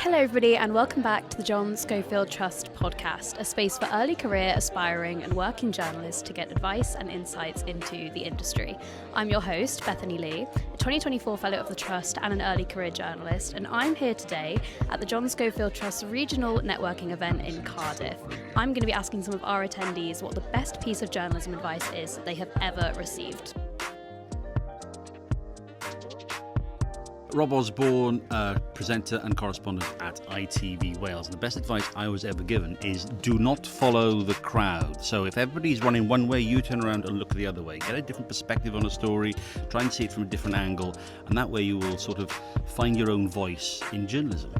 Hello everybody and welcome back to the John Schofield Trust podcast, a space for early career, aspiring and working journalists to get advice and insights into the industry. I'm your host, Bethany Lee, a 2024 Fellow of the Trust and an early career journalist, and I'm here today at the John Schofield Trust regional networking event in Cardiff. I'm going to be asking some of our attendees what the best piece of journalism advice is that they have ever received. Rob Osborne, presenter and correspondent at ITV Wales. And the best advice I was ever given is do not follow the crowd. So if everybody's running one way, you turn around and look the other way. Get a different perspective on a story, try and see it from a different angle, and that way you will sort of find your own voice in journalism.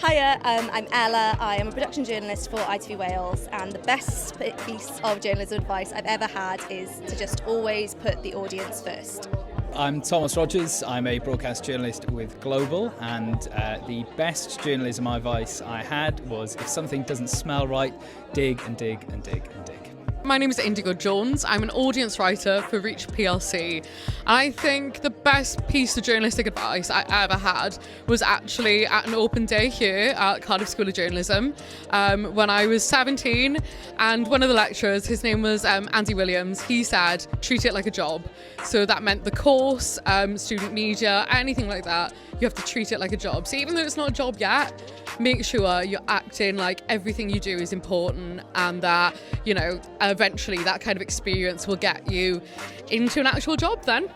Hiya, I'm Ella. I am a production journalist for ITV Wales, and the best piece of journalism advice I've ever had is to just always put the audience first. I'm Thomas Rogers. I'm a broadcast journalist with Global, and the best journalism advice I had was if something doesn't smell right, dig and dig and dig and dig. My name is Indigo Jones. I'm an audience writer for Reach PLC. I think the best piece of journalistic advice I ever had was actually at an open day here at Cardiff School of Journalism when I was 17, and one of the lecturers, his name was Andy Williams, he said, treat it like a job. So that meant the course, student media, anything like that, you have to treat it like a job. So even though it's not a job yet, make sure you're acting like everything you do is important, and that, you know, eventually that kind of experience will get you into an actual job then.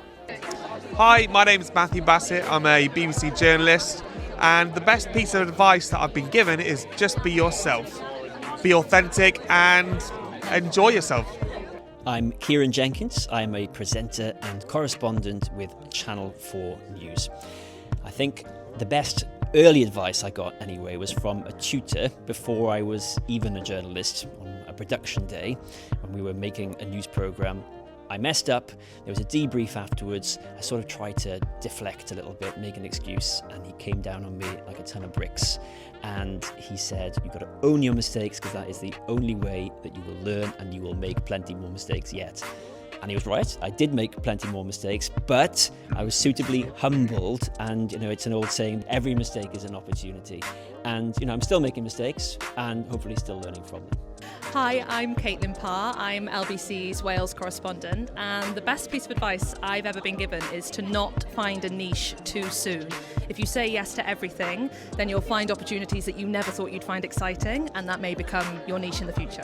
Hi, my name is Matthew Bassett. I'm a BBC journalist, and the best piece of advice that I've been given is just be yourself. Be authentic and enjoy yourself. I'm Kieran Jenkins. I'm a presenter and correspondent with Channel 4 News. I think the best early advice I got anyway was from a tutor before I was even a journalist on a production day when we were making a news programme. I messed up, there was a debrief afterwards, I sort of tried to deflect a little bit, make an excuse, and he came down on me like a ton of bricks. And he said, you've got to own your mistakes because that is the only way that you will learn, and you will make plenty more mistakes yet. And he was right, I did make plenty more mistakes, but I was suitably humbled, and it's an old saying, every mistake is an opportunity. And I'm still making mistakes and hopefully still learning from them. Hi, I'm Caitlin Parr. I'm LBC's Wales correspondent, and the best piece of advice I've ever been given is to not find a niche too soon. If you say yes to everything, then you'll find opportunities that you never thought you'd find exciting, and that may become your niche in the future.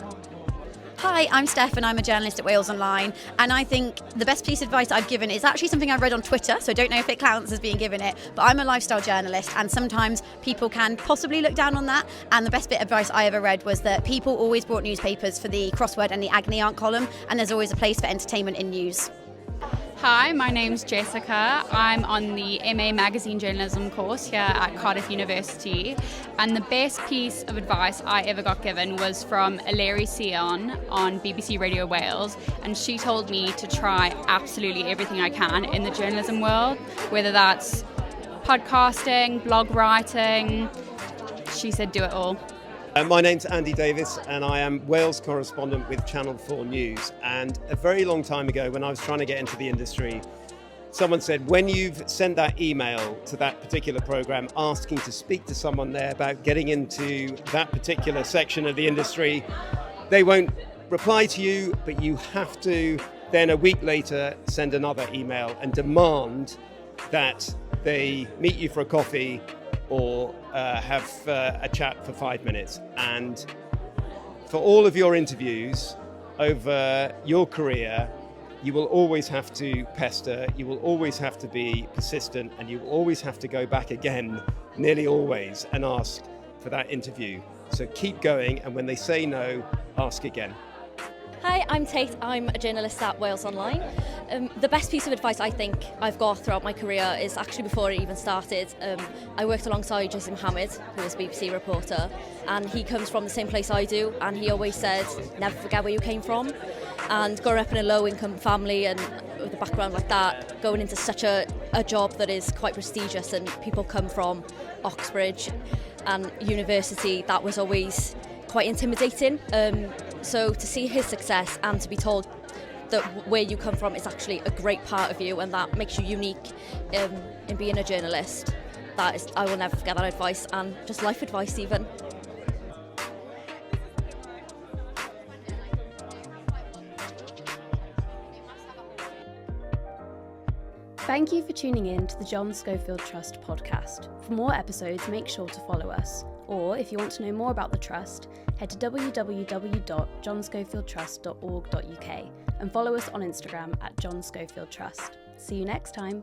Hi, I'm Steph and I'm a journalist at Wales Online, and I think the best piece of advice I've given is actually something I read on Twitter, so I don't know if it counts as being given it, but I'm a lifestyle journalist and sometimes people can possibly look down on that, and the best bit of advice I ever read was that people always bought newspapers for the crossword and the agony aunt column, and there's always a place for entertainment in news. Hi, my name's Jessica. I'm on the MA Magazine Journalism course here at Cardiff University, and the best piece of advice I ever got given was from Hilary Sion on BBC Radio Wales, and she told me to try absolutely everything I can in the journalism world, whether that's podcasting, blog writing. She said do it all. My name's Andy Davis and I am Wales correspondent with Channel 4 News, and a very long time ago when I was trying to get into the industry, someone said when you've sent that email to that particular programme asking to speak to someone there about getting into that particular section of the industry, they won't reply to you, but you have to then a week later send another email and demand that they meet you for a coffee or have a chat for 5 minutes. And for all of your interviews over your career, you will always have to pester, you will always have to be persistent, and you will always have to go back again, nearly always, and ask for that interview. So keep going, and when they say no, ask again. Hi, I'm Tate. I'm a journalist at Wales Online. The best piece of advice I think I've got throughout my career is actually before it even started. I worked alongside Jazim Hamid, who is a BBC reporter, and he comes from the same place I do, and he always said, never forget where you came from. And growing up in a low-income family and with a background like that, going into such a job that is quite prestigious and people come from Oxbridge and university, that was always quite intimidating. So to see his success and to be told that where you come from is actually a great part of you and that makes you unique in being a journalist, I will never forget that advice, and just life advice even. Thank you for tuning in to the John Schofield Trust podcast. For more episodes, make sure to follow us. Or if you want to know more about the Trust, head to www.johnscofieldtrust.org.uk and follow us on Instagram at John Schofield Trust. See you next time.